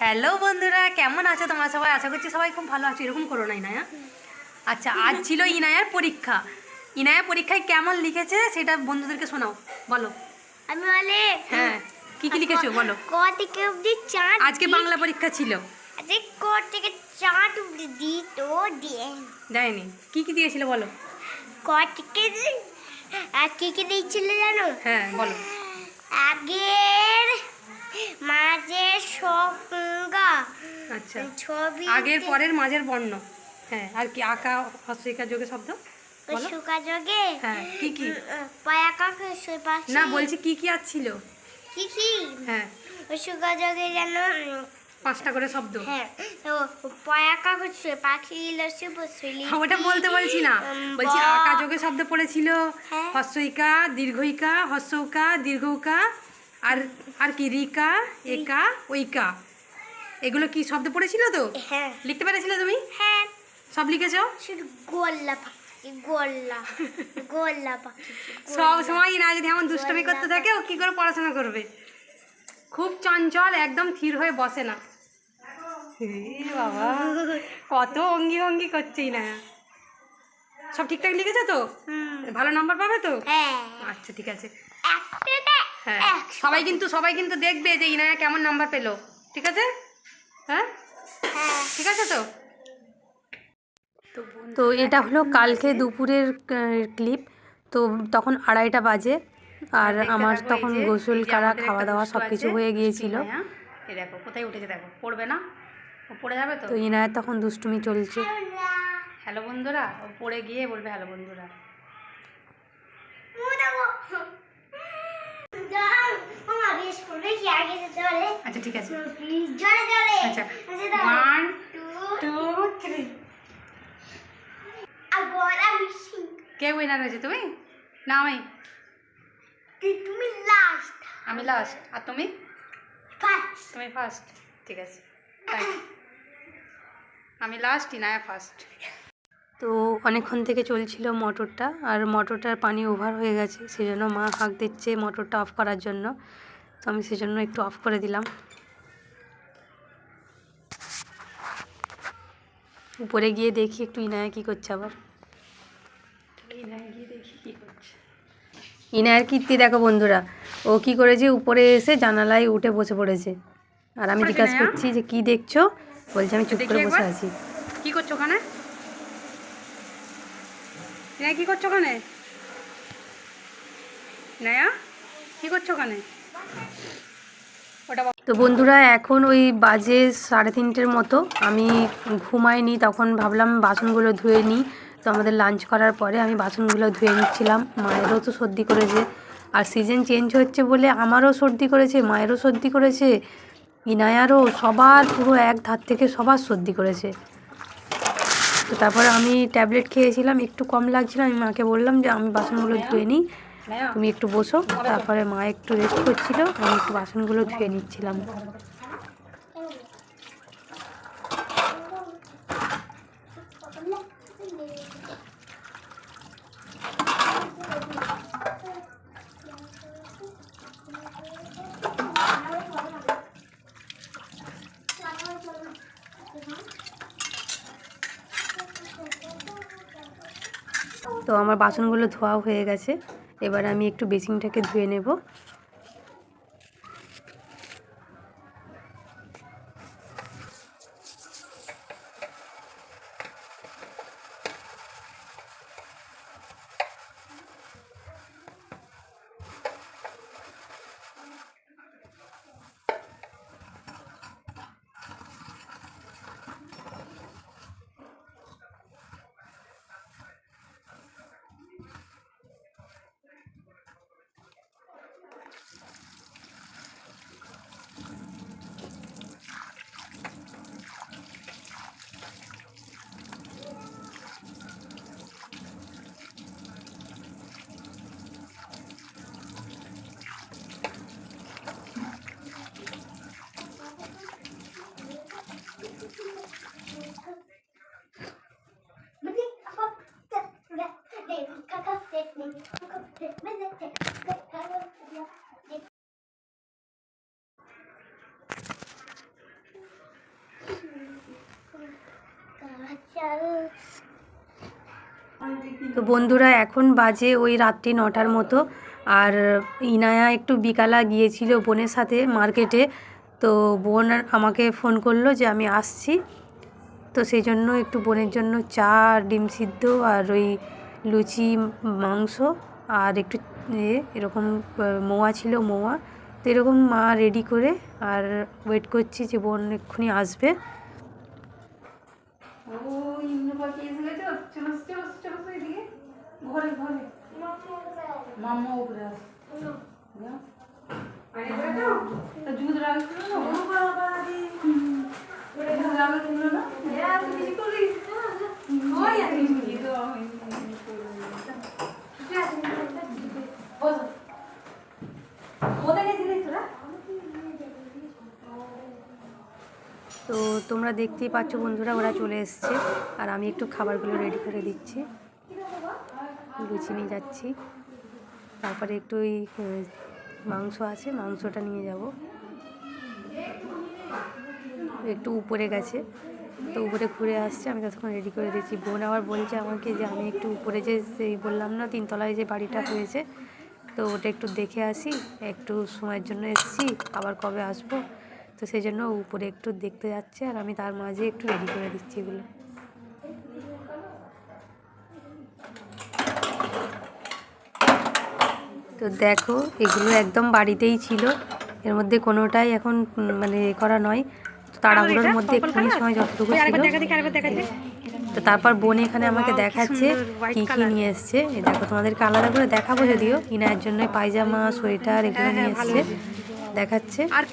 Hello বন্ধুরা, কেমন আছো তোমরা সবাই? আশা করছি সবাই খুব ভালো আছো। এরকম করো না ইনায়া। আচ্ছা, আজ ছিল ইনায়ার পরীক্ষা। ইনায়া পরীক্ষায় কেমন লিখেছে সেটা বন্ধুদেরকে শোনাও, বলো। আমি বলে হ্যাঁ, কি কি লিখেছো বলো। ক থেকে অবধি চাঁদ আজকে বাংলা পরীক্ষা ছিল। আজকে ক থেকে চাঁদ অবধি দেয়নি? কি কি দিয়েছিল বলো। ক থেকে আর কি দিয়েছিল জানো? হ্যাঁ বলো। আগের মাঝের সংজ্ঞা, আচ্ছা, ছবি, আগের পরের মাঝের বর্ণ। হ্যাঁ, আর কি আঁকা হস্যিকা যোগে শব্দ বলো। সুকাযোগে হ্যাঁ, কি কি পায়াকা না বলছি, কি কি আর ছিল? কি কি হ্যাঁ, সুকাযোগে যেন 5টা করে শব্দ। হ্যাঁ, তো পয়াকা হচ্ছে পাখি লসি বসলি। ওটা বলতে বলছি না, বলছি আঁকা যোগে শব্দ পড়েছিল। হ্যাঁ। হস্যইকা, দীর্ঘইকা, হস্যৌকা, দীর্ঘৌকা, আর আর কি রিকা, একা, ঐকা, এগুলো কি শব্দ পড়েছিল তো? হ্যাঁ। লিখতে পেরেছিলে তুমি? হ্যাঁ। সব লিখেছো? শুধু গোল্লা পাখি, গোল্লা গোল্লা পাখি। সব সময় না যদি এমন দুষ্টমি করতে থাকে, ও কি করে পড়াশোনা করবে? খুব চঞ্চল, একদম স্থির হয়ে বসে না। বাবা, কত অঙ্গি ভঙ্গি করছেই না। সব ঠিকঠাক লিখেছো তো? ভালো নাম্বার পাবে তো? হ্যাঁ। আচ্ছা ঠিক আছে। হ্যাঁ, সবাই কিন্তু দেখবে যে ইনায়া কেমন নাম্বার পেলো। ঠিক আছে? হ্যাঁ, ঠিক আছে তো? তো এটা হলো কালকে দুপুরের ক্লিপ। তো তখন 2:30টা বাজে, আর আমার তখন গোসল করা, খাওয়া দাওয়া সব কিছু হয়ে গিয়েছিল। এই দেখো কোথায় উঠেছে, দেখো পড়বে না, ও পড়ে যাবে তো। ইনায়ের তখন দুষ্টুমি চলছে। হ্যালো বন্ধুরা, ও পড়ে গিয়ে বলবে হ্যালো বন্ধুরা। আচ্ছা ঠিক আছে। আচ্ছা, 1 2 3। কে উইনার হয়েছে? তুমি না আমি? তুমি লাস্ট, আমি লাস্ট, আর তুমি? ফার্স্ট। তুমি ফার্স্ট, ঠিক আছে। তাই আমি লাস্ট, ইনায়া ফার্স্ট। তো অনেকক্ষণ থেকে চলছিল মোটরটা, আর মোটরটার পানি ওভার হয়ে গেছে, সেজন্য মা হাঁক দিচ্ছে মোটরটা অফ করার জন্য। তো আমি সেজন্য একটু অফ করে দিলাম। উপরে গিয়ে দেখি একটু ইনায়া কী করছে। আবার ইনায়া গিয়ে দেখি কী করছে। ইনায়ার কীর্তি দেখো বন্ধুরা, ও কি করেছে, উপরে এসে জানালায় উঠে বসে পড়েছে। আর আমি জিজ্ঞাসা করছি যে কি দেখছো, বলছে আমি চুপ করে বসে আছি। কি করছো ওখানে? ইনায়া কি করছো ওখানে? ইনায়া কি করছো ওখানে? তো বন্ধুরা, এখন ওই বাজে 3:30-এর মতো। আমি ঘুমাইনি, তখন ভাবলাম বাসনগুলো ধুয়ে নিই। তো আমাদের লাঞ্চ করার পরে আমি বাসনগুলো ধুয়ে নিচ্ছিলাম। মায়েরও তো সর্দি করেছে, আর সিজন চেঞ্জ হচ্ছে বলে আমারও সর্দি করেছে, মায়েরও সর্দি করেছে, ইনায়ারও, সবার পুরো এক ধার থেকে সবার সর্দি করেছে। তো তারপরে আমি ট্যাবলেট খেয়েছিলাম, একটু কম লাগছিল। আমি মাকে বললাম যে আমি বাসনগুলো ধুয়ে নিই, তুমি একটু বসো। তারপরে মা একটু রেস্ট করছিল, আমি একটু বাসনগুলো ধুয়ে নিচ্ছিলাম। তো আমার বাসনগুলো ধোয়া হয়ে গেছে, এবার আমি একটু বেসিনটাকে ধুয়ে নেব। তো বন্ধুরা এখন বাজে ওই রাত্রি 9টার মতো। আর ইনায়া একটু বিকালা গিয়েছিল বোনের সাথে মার্কেটে। তো বোন আমাকে ফোন করলো যে আমি আসছি। তো সেই জন্য একটু বোনের জন্য চা আর ডিম সিদ্ধ আর ওই লুচি, মাংস আর একটু এরকম মোয়া ছিল, মোয়া। তো এরকম মা রেডি করে আর ওয়েট করছি যে বোন এক্ষুনি আসবে। তো তোমরা দেখতেই পাচ্ছ বন্ধুরা, ওরা চলে এসছে আর আমি একটু খাবারগুলো রেডি করে দিচ্ছি। লুচি নিয়ে যাচ্ছি, তারপরে একটু ওই মাংস আছে, মাংসটা নিয়ে যাব। একটু উপরে গেছে, তো উপরে ঘুরে আসছে, আমি ততক্ষণ রেডি করে দিচ্ছি। বোন আবার বলছে আমাকে যে আমি একটু উপরে যে সেই বললাম না 3তলায় যে বাড়িটা হয়েছে, তো ওটা একটু দেখে আসি, একটু সময়ের জন্য এসেছি, আবার কবে আসবো। তো সেই জন্য উপরে একটু দেখতে যাচ্ছে আর আমি তার মাঝে একটু রেডি করে দিচ্ছি এগুলো। তো দেখো এগুলো একদম বাড়িতেই ছিল, এর মধ্যে কোনোটাই এখন মানে করা নয়। তো তাড়াহুড়োর মধ্যে একটুখানি সময় যতটুকু ছিল। তো তারপর বোন এখানে আমাকে দেখাচ্ছে কী কী নিয়ে এসছে। এই দেখো, তোমাদেরকে আলাদা করে দেখাবো, যদিও ইনায়ের জন্য পায়জামা, সোয়েটার এগুলো নিয়ে এসছে, দেখাচ্ছে। আর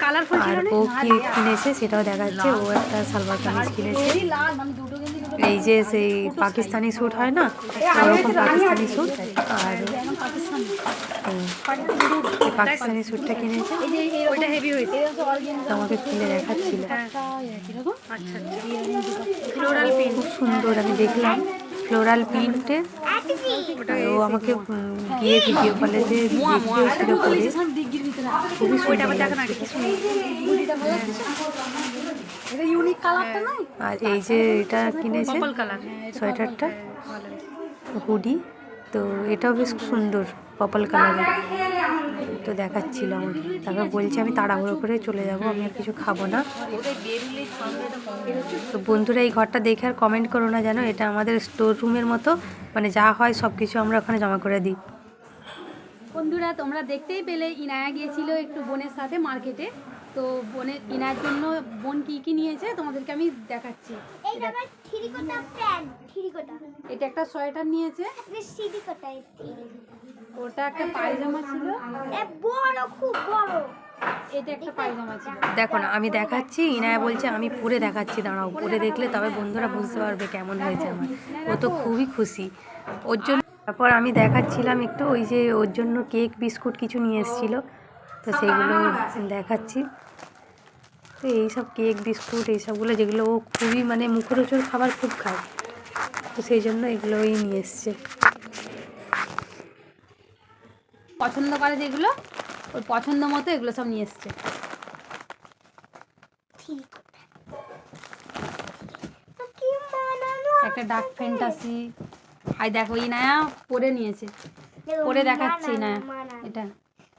ও কি কিনেছে সেটাও দেখাচ্ছে। ও একটা সালোয়ার কামিজ কিনেছে, এই যে সেই পাকিস্তানি স্যুট হয় না, ওরকম পাকিস্তানি স্যুট। আর পাকিস্তানি স্যুটটা কিনেছে, আমাকে খুলে দেখাচ্ছিল। খুব সুন্দর, আমি দেখলাম ফ্লোরাল প্রিন্টের। ও আমাকে গিয়ে ভিডিও কলে যে দেখিয়েছিল করে, খুবই সুন্দর। আর এই যে এটা কিনেছে সোয়েটারটা, হুডি, তো এটাও বেশ সুন্দর পার্পল কালারের। তো দেখাচ্ছিল আমাকে, তারপর বলছে আমি তাড়াহুড়ো করে চলে যাব, আমি আর কিছু খাবো না। তো বন্ধুরা এই ঘরটা দেখে আর কমেন্ট করো না যেন, এটা আমাদের স্টোর রুমের মতো, মানে যা হয় সব কিছু আমরা ওখানে জমা করে দিই। বন্ধুরা তোমরা দেখতেই পেলে ইনায়া গিয়েছিল একটু বোনের সাথে মার্কেটে। তো বোনের ইনায়ার জন্য বোন কি কি নিয়েছে তোমাদেরকে আমি দেখাচ্ছি। এটা একটা সোয়েটার নিয়েছে, ওটা একটা পায়জামা ছিল, খুব বড়। এটা একটা পায়জামা ছিল। দেখো না, আমি দেখাচ্ছি, ইনায়া বলছে আমি পরে দেখাচ্ছি, দাঁড়াও পরে দেখলে তবে বন্ধুরা বুঝতে পারবে কেমন হয়েছে আমার। ও তো খুবই খুশি ওর জন্য। তারপর আমি দেখাচ্ছিলাম একটু ওই যে ওর জন্য কেক বিস্কুট কিছু নিয়ে এসেছিলো, তো সেইগুলো দেখাচ্ছি। তো এইসব কেক বিস্কুট এইসবগুলো যেগুলো ও খুবই মানে মুখরোচক খাবার খুব খায়, তো সেই জন্য এগুলোই নিয়ে এসছে। পছন্দ করে যেগুলো ওর পছন্দ মতো এগুলো সব নিয়ে এসছে। একটা ডার্ক ফ্যান্টাসি, আর দেখো ইনায়া পরে নিয়েছে, পরে দেখাচ্ছে ইনায়া। এটা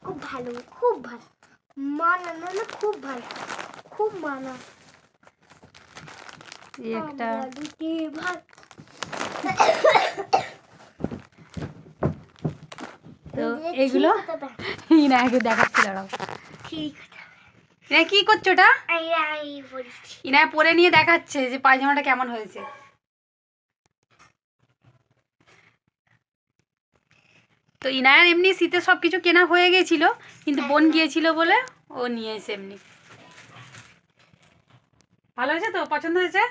খুব ভালো, খুব ভালো মানানো, না খুব ভালো, খুব মানা। এই একটা, তো এইগুলো ইনায়াকে দেখাচ্ছে। দাঁড়াও, ইনায়া কি করছো ওটা? ইনায়া পরে নিয়ে দেখাচ্ছে যে পায়জামাটা কেমন হয়েছে। তো ইনায়ার এমনি শীতে সব কিছু কেনা হয়ে গেছিল, কিন্তু বোন গিয়েছিল বলে ও নিয়ে এসে এমনি। ভালো হয়েছে তো? পছন্দ হয়েছে?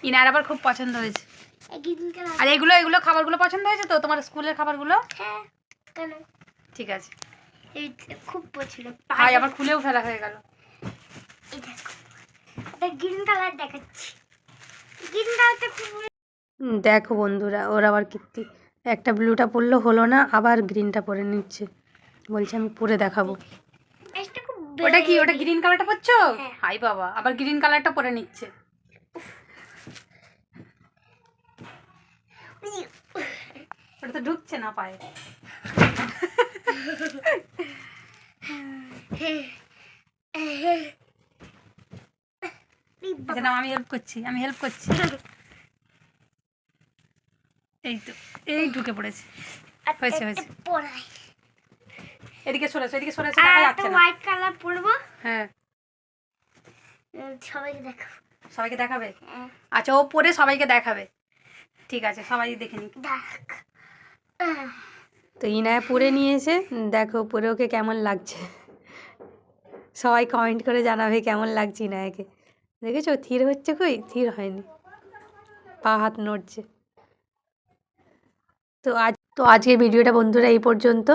ইনায়ার আবার খুব পছন্দ হয়েছে। আর এগুলো এগুলো খাবারগুলো পছন্দ হয়েছে তো তোমার স্কুলের খাবারগুলো? হ্যাঁ, কেন? ঠিক আছে, এই খুব পছন্দ। ভাই আবার খুলেও ফেলা হয়ে গেল। এই দেখো, এটা গ্রিন কালার দেখাচ্ছি। গ্রিন কালারটা খুব। দেখো বন্ধুরা, ওর আবার কীর্তি, একটা ব্লুটা পরলে হলো না, আবার গ্রিনটা পরে নিচ্ছে, বলছে আমি পরে দেখাবো। ওটা কি? ওটা গ্রিন কালারটা পরছো? হ্যাঁ। হাই বাবা, আবার গ্রিন কালারটা পরে নিচ্ছে। ওটা তো ঢুকছে না পায়ে। আচ্ছা না, আমি হেল্প করছি, এই তো, এই ঢুকে পড়েছে। হয়েছে। এদিকে সরেছে, দেখা যাচ্ছে না। হোয়াইট কালার পরবো। হ্যাঁ, সবাইকে দেখাবে। আচ্ছা, ও পরে সবাইকে দেখাবে। ঠিক আছে, সবাই দেখে নিক। তো ইনায়া পরে নিয়েছে, দেখো পরে ওকে কেমন লাগছে। সবাই কমেন্ট করে জানাবে কেমন লাগছে ইনায়াকে। দেখেছো থির হচ্ছে, কই থির হয়নি, পা হাত নড়ছে। তো আজকের ভিডিওটা বন্ধুরা এই পর্যন্ত।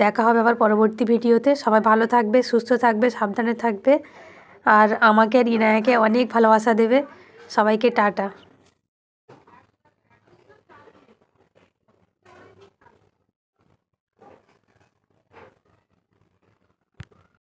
দেখা হবে আবার পরবর্তী ভিডিওতে। সবাই ভালো থাকবে, সুস্থ থাকবে, সাবধানে থাকবে, আর আমাকে আর ইনায়াকে অনেক ভালোবাসা দেবে। সবাইকে টাটা।